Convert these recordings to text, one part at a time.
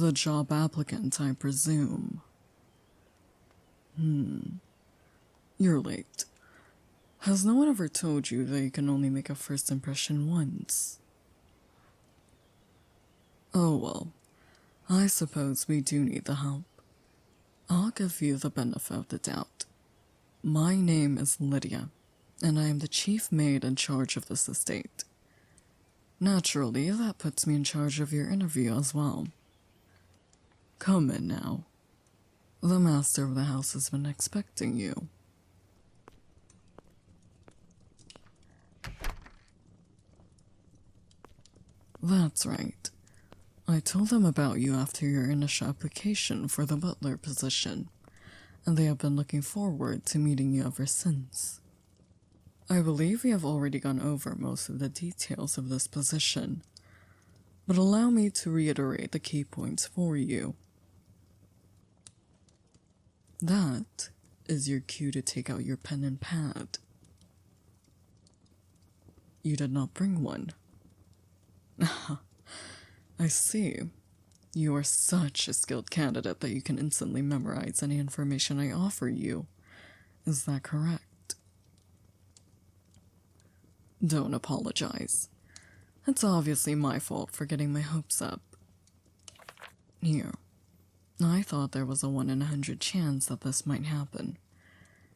The job applicant, I presume. You're late. Has no one ever told you that you can only make a first impression once? Oh well, I suppose we do need the help. I'll give you the benefit of the doubt. My name is Lydia, and I am the chief maid in charge of this estate. Naturally, that puts me in charge of your interview as well. Come in now. The master of the house has been expecting you. That's right. I told them about you after your initial application for the butler position, and they have been looking forward to meeting you ever since. I believe we have already gone over most of the details of this position, but allow me to reiterate the key points for you. That is your cue to take out your pen and pad. You did not bring one. I see. You are such a skilled candidate that you can instantly memorize any information I offer you. Is that correct? Don't apologize. It's obviously my fault for getting my hopes up. Here. I thought there was a 1 in 100 chance that this might happen,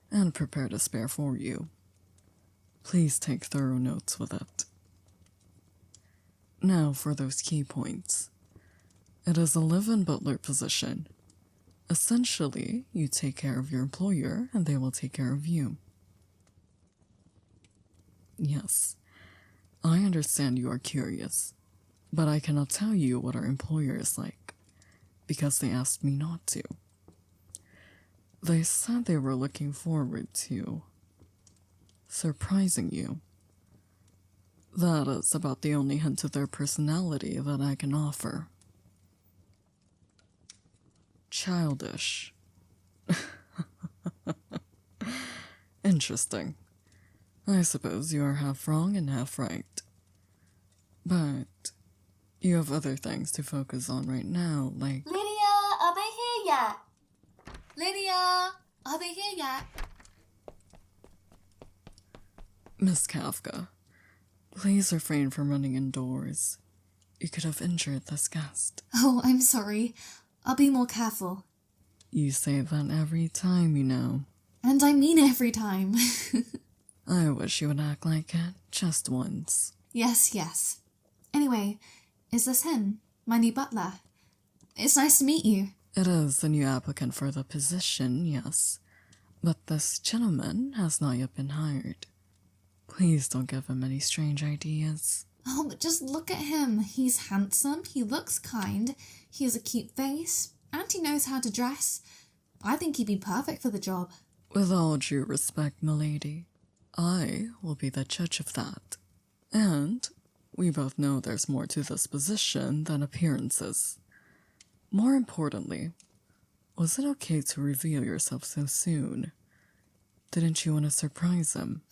and prepared a spare for you. Please take thorough notes with it. Now for those key points. It is a live-in butler position. Essentially, you take care of your employer and they will take care of you. Yes, I understand you are curious, but I cannot tell you what our employer is like, because they asked me not to. They said they were looking forward to surprising you. That is about the only hint of their personality that I can offer. Childish. Interesting. I suppose you are half wrong and half right. But you have other things to focus on right now, like... Lydia, are they here yet? Lydia, are they here yet? Miss Kafka, please refrain from running indoors. You could have injured this guest. Oh, I'm sorry. I'll be more careful. You say that every time, you know. And I mean every time. I wish you would act like it, just once. Yes. Anyway, is this him, my new butler? It's nice to meet you. It is the new applicant for the position, yes. But this gentleman has not yet been hired. Please don't give him any strange ideas. Oh, but just look at him. He's handsome, he looks kind, he has a cute face, and he knows how to dress. I think he'd be perfect for the job. With all due respect, milady, I will be the judge of that. And we both know there's more to this position than appearances. More importantly, was it okay to reveal yourself so soon? Didn't you want to surprise him?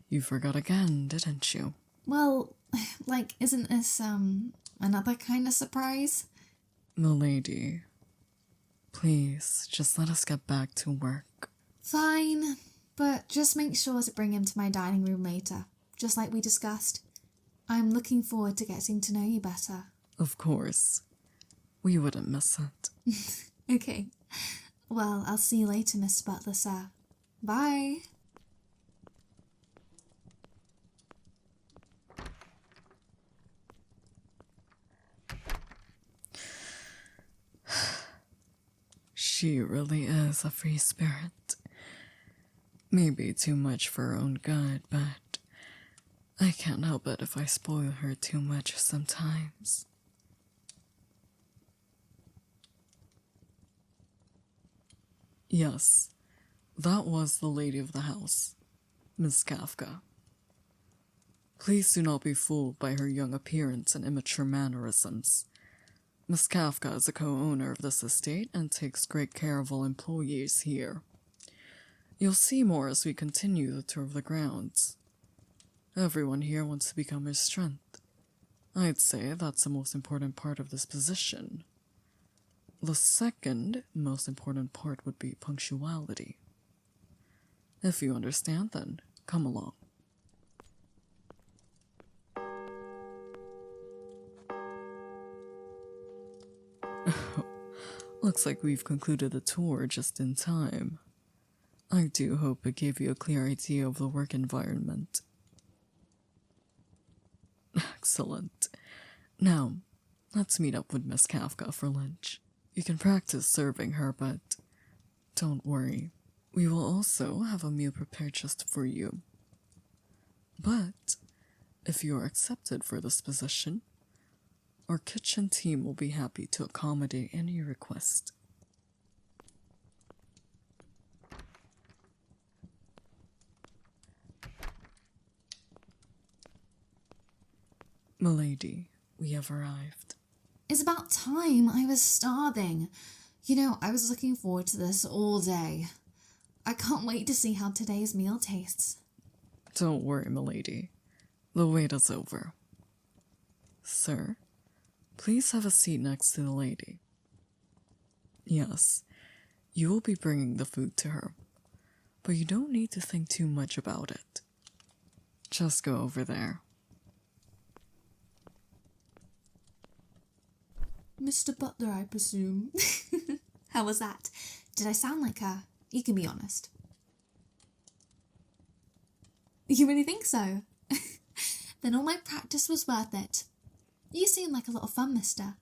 You forgot again, didn't you? Well, isn't this, another kind of surprise? Milady, please, just let us get back to work. Fine, but just make sure to bring him to my dining room later, just like we discussed. I'm looking forward to getting to know you better. Of course. We wouldn't miss it. Okay. Well, I'll see you later, Mr. Butler, sir. Bye. She really is a free spirit. Maybe too much for her own good, but I can't help it if I spoil her too much sometimes. Yes, that was the lady of the house, Miss Kafka. Please do not be fooled by her young appearance and immature mannerisms. Miss Kafka is a co-owner of this estate and takes great care of all employees here. You'll see more as we continue the tour of the grounds. Everyone here wants to become her strength, I'd say that's the most important part of this position. The second most important part would be punctuality. If you understand, then come along. Looks like we've concluded the tour just in time. I do hope it gave you a clear idea of the work environment. Excellent. Now, let's meet up with Miss Kafka for lunch. You can practice serving her, but don't worry. We will also have a meal prepared just for you. But if you are accepted for this position, our kitchen team will be happy to accommodate any request. Milady, we have arrived. It's about time. I was starving. You know, I was looking forward to this all day. I can't wait to see how today's meal tastes. Don't worry, milady. The wait is over. Sir, please have a seat next to the lady. Yes, you will be bringing the food to her, but you don't need to think too much about it. Just go over there. Mr. Butler, I presume. How was that? Did I sound like her? You can be honest. You really think so? Then all my practice was worth it. You seem like a lot of fun, mister.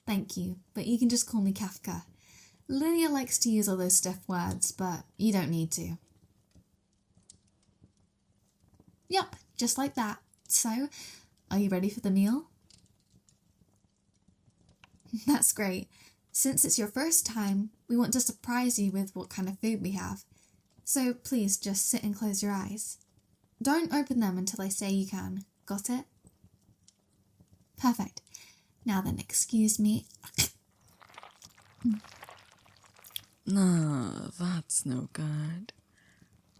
Thank you, but you can just call me Kafka. Lydia likes to use all those stiff words, but you don't need to. Yep, just like that. So, are you ready for the meal? That's great. Since it's your first time, we want to surprise you with what kind of food we have. So please just sit and close your eyes. Don't open them until I say you can. Got it? Perfect. Now then, excuse me. Nah, that's no good.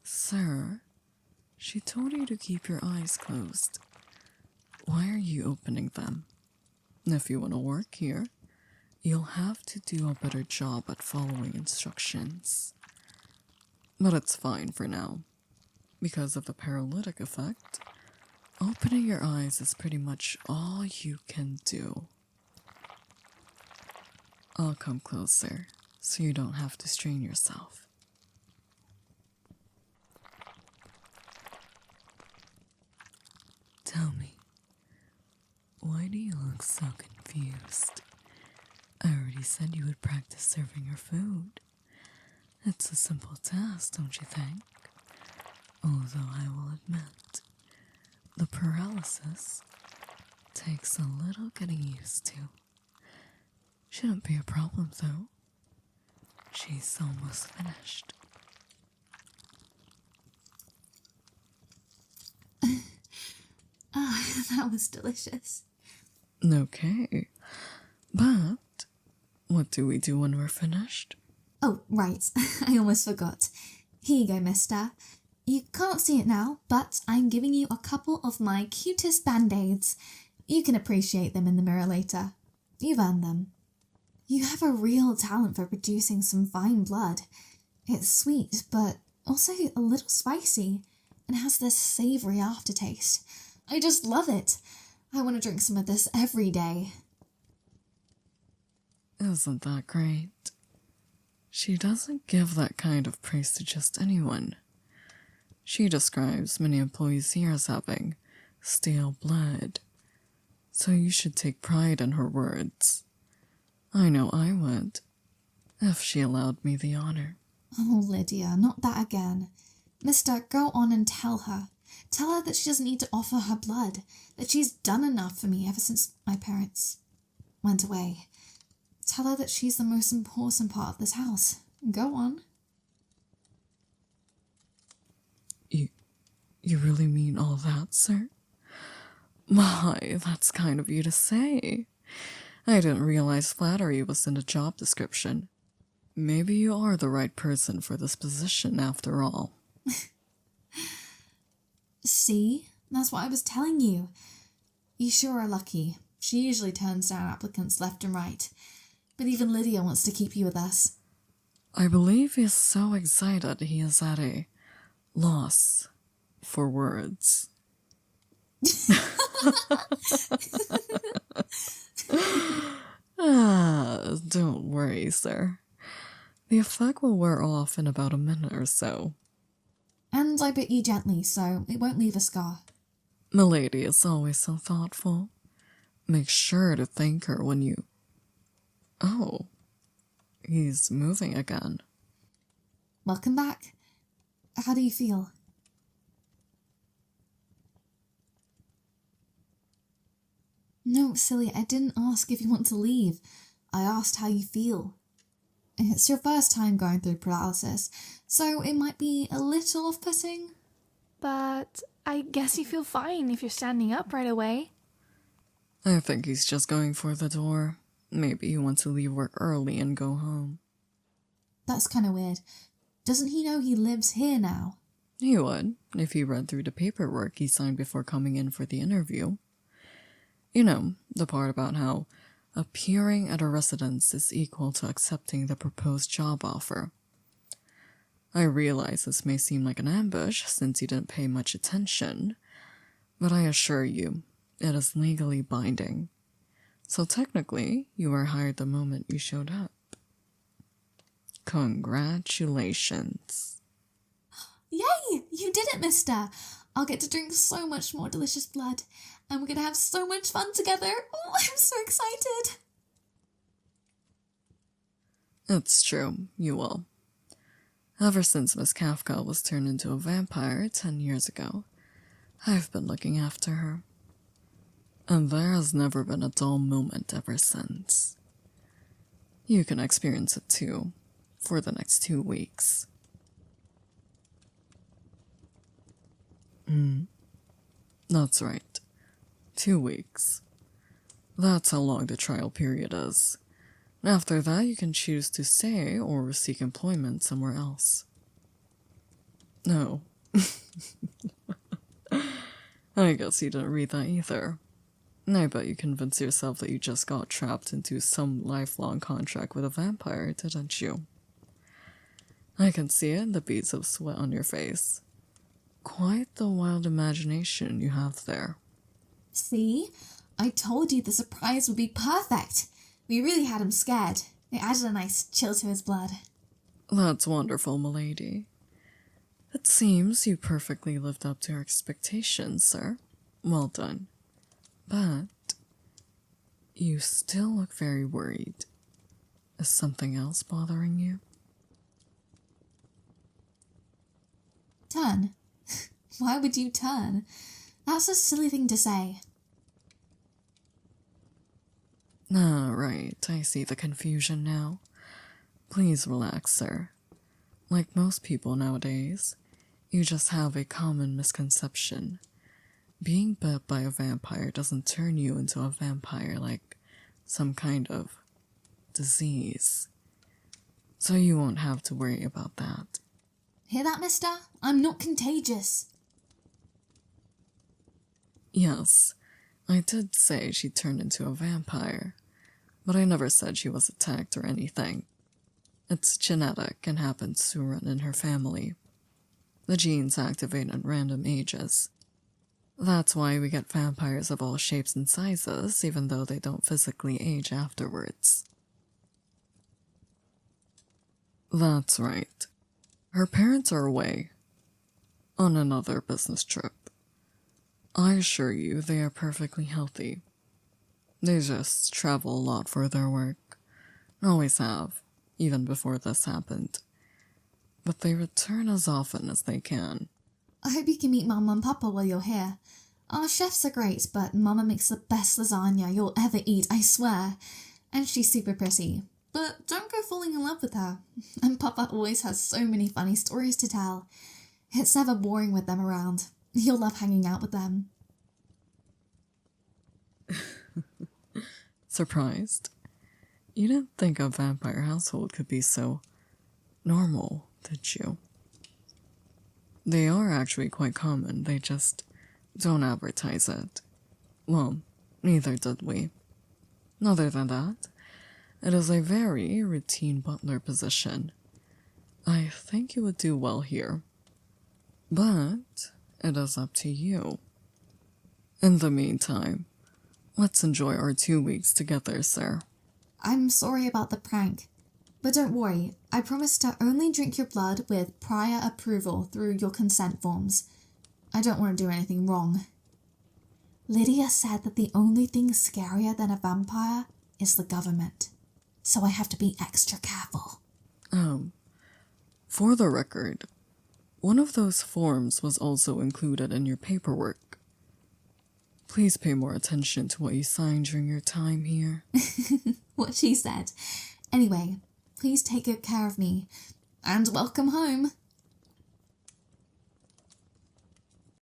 Sir, she told you to keep your eyes closed. Why are you opening them? If you want to work here, you'll have to do a better job at following instructions. But it's fine for now. Because of the paralytic effect, opening your eyes is pretty much all you can do. I'll come closer, so you don't have to strain yourself. Tell me, why do you look so confused? I already said you would practice serving your food. It's a simple task, don't you think? Although I will admit, the paralysis takes a little getting used to. Shouldn't be a problem, though. She's almost finished. That was delicious. Okay, but what do we do when we're finished? Oh, right. I almost forgot. Here you go, mister. You can't see it now, but I'm giving you a couple of my cutest band-aids. You can appreciate them in the mirror later. You've earned them. You have a real talent for producing some fine blood. It's sweet, but also a little spicy, and has this savoury aftertaste. I just love it. I want to drink some of this every day. Isn't that great? She doesn't give that kind of praise to just anyone. She describes many employees here as having stale blood, so you should take pride in her words. I know I would, if she allowed me the honor. Oh, Lydia, not that again. Mister, go on and tell her. Tell her that she doesn't need to offer her blood, that she's done enough for me ever since my parents went away. Tell her that she's the most important part of this house. Go on. You really mean all that, sir? My, that's kind of you to say. I didn't realize flattery was in the job description. Maybe you are the right person for this position after all. See? That's what I was telling you. You sure are lucky. She usually turns down applicants left and right. But even Lydia wants to keep you with us. I believe he's so excited he is at a loss for words. Don't worry, sir. The effect will wear off in about a minute or so. And I bit you gently, so it won't leave a scar. Milady is always so thoughtful. Make sure to thank her when you... Oh, he's moving again. Welcome back. How do you feel? No, silly, I didn't ask if you want to leave. I asked how you feel. It's your first time going through paralysis, so it might be a little off-putting. But I guess you feel fine if you're standing up right away. I think he's just going for the door. Maybe he wants to leave work early and go home. That's kind of weird. Doesn't he know he lives here now? He would, if he read through the paperwork he signed before coming in for the interview. You know, the part about how appearing at a residence is equal to accepting the proposed job offer. I realize this may seem like an ambush since you didn't pay much attention, but I assure you, it is legally binding. So technically, you were hired the moment you showed up. Congratulations. Yay! You did it, mister! I'll get to drink so much more delicious blood, and we're gonna have so much fun together! Oh, I'm so excited! It's true, you will. Ever since Miss Kafka was turned into a vampire 10 years ago, I've been looking after her. And there has never been a dull moment ever since. You can experience it too, for the next 2 weeks. That's right. 2 weeks. That's how long the trial period is. After that, you can choose to stay or seek employment somewhere else. No. I guess you didn't read that either. I bet you convinced yourself that you just got trapped into some lifelong contract with a vampire, didn't you? I can see it in the beads of sweat on your face. Quite the wild imagination you have there. See? I told you the surprise would be perfect! We really had him scared. It added a nice chill to his blood. That's wonderful, milady. It seems you perfectly lived up to your expectations, sir. Well done. But you still look very worried. Is something else bothering you? Turn? Why would you turn? That's a silly thing to say. Ah, right. I see the confusion now. Please relax, sir. Like most people nowadays, you just have a common misconception. Being bit by a vampire doesn't turn you into a vampire like some kind of disease. So you won't have to worry about that. Hear that, mister? I'm not contagious. Yes, I did say she turned into a vampire, but I never said she was attacked or anything. It's genetic and happens to run in her family. The genes activate at random ages. That's why we get vampires of all shapes and sizes, even though they don't physically age afterwards. That's right. Her parents are away on another business trip. I assure you they are perfectly healthy. They just travel a lot for their work. Always have, even before this happened. But they return as often as they can. I hope you can meet Mum and Papa while you're here. Our chefs are great, but Mama makes the best lasagna you'll ever eat, I swear. And she's super pretty. But don't go falling in love with her. And Papa always has so many funny stories to tell. It's never boring with them around. You'll love hanging out with them. Surprised? You didn't think a vampire household could be so normal, did you? They are actually quite common. They just don't advertise it. Well, neither did we. Other than that, it is a very routine butler position. I think you would do well here. But it is up to you. In the meantime, let's enjoy our 2 weeks together, sir. I'm sorry about the prank, but don't worry, I promise to only drink your blood with prior approval through your consent forms. I don't want to do anything wrong. Lydia said that the only thing scarier than a vampire is the government, so I have to be extra careful. For the record, one of those forms was also included in your paperwork. Please pay more attention to what you signed during your time here. What she said. Anyway, please take good care of me, and welcome home.